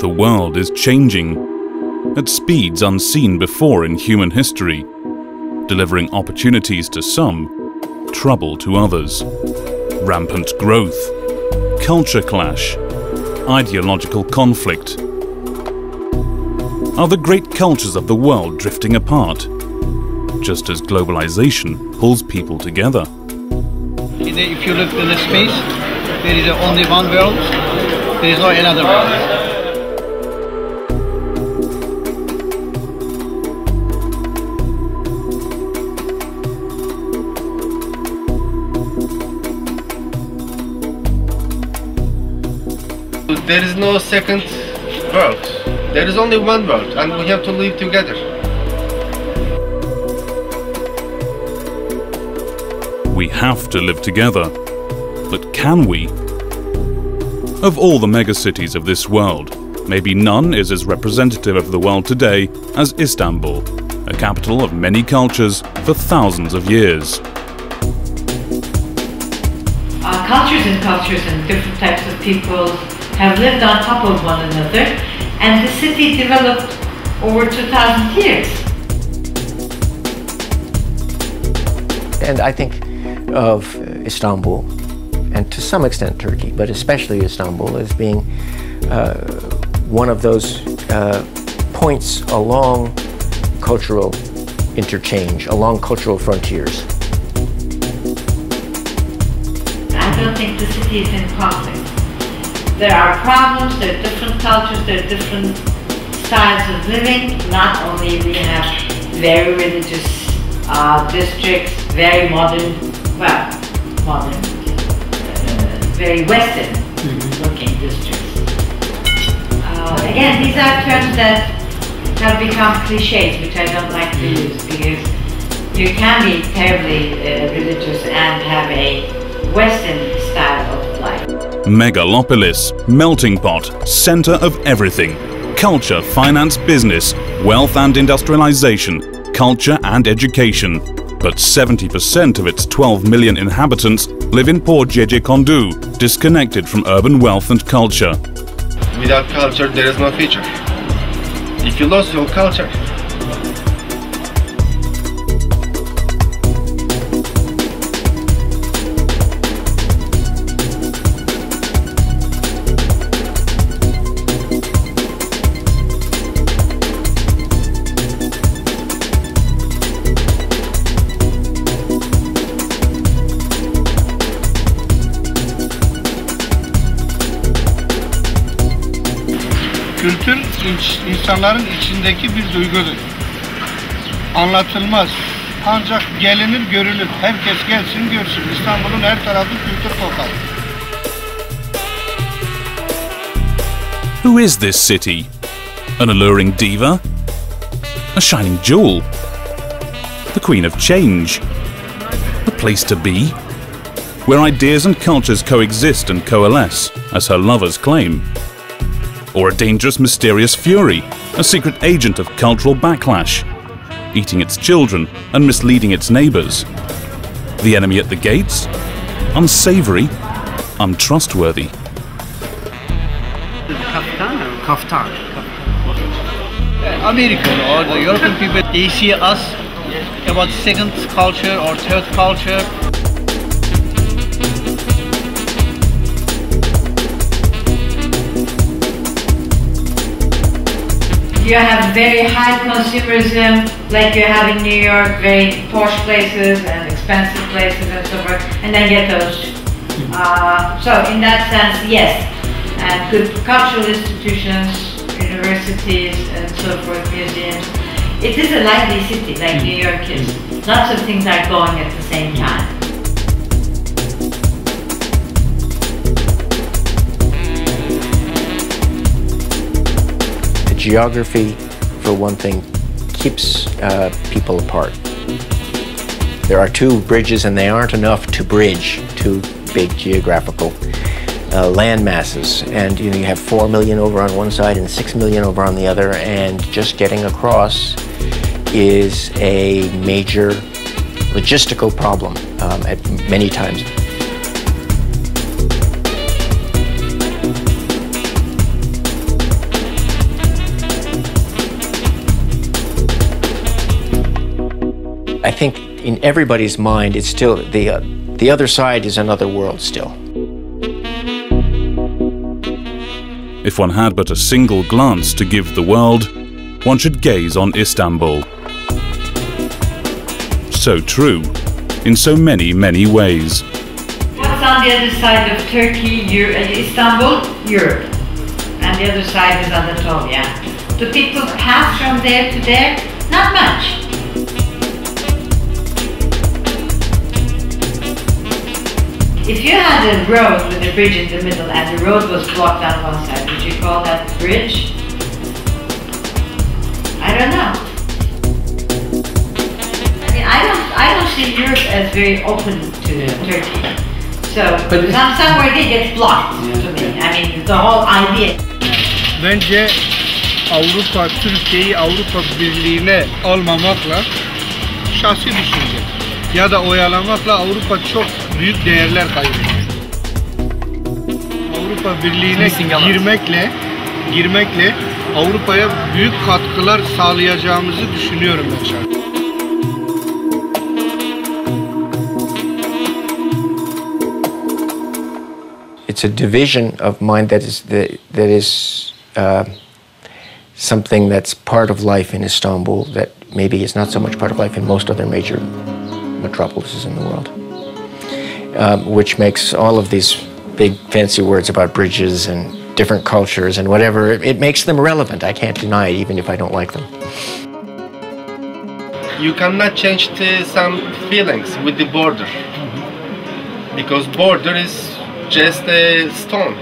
The world is changing at speeds unseen before in human history, delivering opportunities to some, trouble to others. Rampant growth, culture clash, ideological conflict. Are the great cultures of the world drifting apart, just as globalization pulls people together? If you look in the space, there is only one world, there is no another world. There is no second world. There is only one world, and we have to live together. We have to live together, but can we? Of all the megacities of this world, maybe none is as representative of the world today as Istanbul, a capital of many cultures for thousands of years. Cultures and different types of people have lived on top of one another, and the city developed over 2,000 years. And I think of Istanbul, and to some extent Turkey, but especially Istanbul, as being one of those points along cultural interchange, along cultural frontiers. I don't think the city is in conflict. There are problems, there are different cultures, there are different styles of living. Not only we have very religious districts, very modern, very Western looking districts. Again, these are terms that have become cliches, which I don't like to use, because you can be terribly religious and have a Western style of life. Megalopolis, melting pot, center of everything. Culture, finance, business, wealth and industrialization, culture and education. But 70% of its 12 million inhabitants live in poor gecekondu, disconnected from urban wealth and culture. Without culture, there is no future. If you lose your culture, Kültür insanların içindeki bir duygudur. Anlatılmaz. Ancak gelinir, görülür. Herkes gelsin, görsün. İstanbul'un her tarafı kültür kokar. Who is this city? An alluring diva? A shining jewel? The queen of change? A place to be? Where ideas and cultures coexist and coalesce, as her lovers claim? Or a dangerous, mysterious fury, a secret agent of cultural backlash, eating its children and misleading its neighbors? The enemy at the gates? Unsavory, untrustworthy. Kaftan. American or the European people, they see us about second culture or third culture. You have very high consumerism, like you have in New York, very posh places and expensive places and so forth, and then ghettos. So in that sense, yes, and good cultural institutions, universities and so forth, museums. It is a lively city, like New York is. Lots of things are going at the same time. Geography, for one thing, keeps people apart. There are two bridges, and they aren't enough to bridge two big geographical land masses. And you have 4 million over on one side and 6 million over on the other, and just getting across is a major logistical problem at many times. I think in everybody's mind, it's still the other side is another world still. If one had but a single glance to give the world, one should gaze on Istanbul. So true, in so many, many ways. What's on the other side of Turkey, Istanbul, Europe. And the other side is Anatolia. Do people pass from there to there? Not much. If you had a road with a bridge in the middle and the road was blocked on one side, would you call that bridge? I don't know. I mean, I don't see Europe as very open to Turkey. So somewhere it gets blocked to me. I mean, the whole idea. Bence Avrupa, Türkiye'yi Avrupa Birliği'ne almamakla şahsi düşünce ya da oyalamakla Avrupa çok büyük değerler kaybediyor. Avrupa Birliği'ne girmekle Avrupa'ya büyük katkılar sağlayacağımızı düşünüyorum ben şahsen. It's a division of mind that is something that's part of life in Istanbul that maybe is not so much part of life in most other major metropolises in the world, which makes all of these big fancy words about bridges and different cultures and whatever, it makes them relevant. I can't deny it, even if I don't like them. You cannot change some feelings with the border, because border is just a stone.